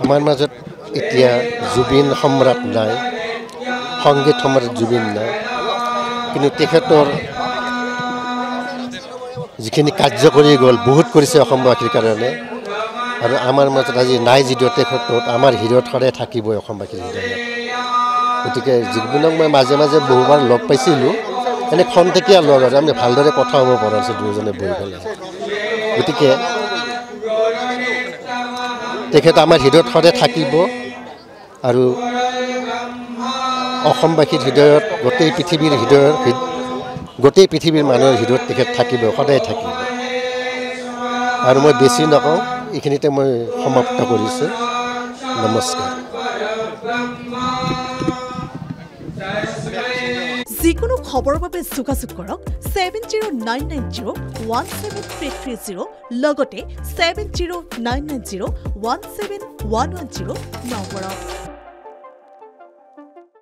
আমাৰ মাজত এতিয়া জুবিন সম্ৰাট নাই, সংগীত সম্ৰাট জুবিন নাই, কিন্তু তেখেতৰ যিখিনি কাৰ্য কৰি গ'ল বহুত কৰিছে অসমবাসীৰ কাৰণে। আৰু আমাৰ মাজত আজি নাই যদিও তেখেতত আমাৰ হৃদয়ত সদায় থাকিবই অসমবাসীৰ হৃদয়ত। গতিকে জুবিনক মই মাজে মাজে বহুবাৰ লগ পাইছিলোঁ, এনে খন্তেকীয়া লগ আৰু আমি ভালদৰে কথা হ'ব পৰা নাছিলোঁ দুয়োজনে বহি পেলাই। গতিকে তেখেত আমাৰ হৃদয়ত সদায় থাকিব আৰু অসমবাসীৰ হৃদয়ত গোটেই পৃথিৱীৰ মানুহৰ হৃদয়ত তেখেত থাকিব, সদায় থাকিব। আৰু মই বেছি নকওঁ, এইখিনিতে মই সমাপ্ত কৰিছোঁ। নমস্কাৰ। যিকোনো খবৰৰ বাবে যোগাযোগ কৰক 7099017330 লগতে 7099017110 নম্বৰত।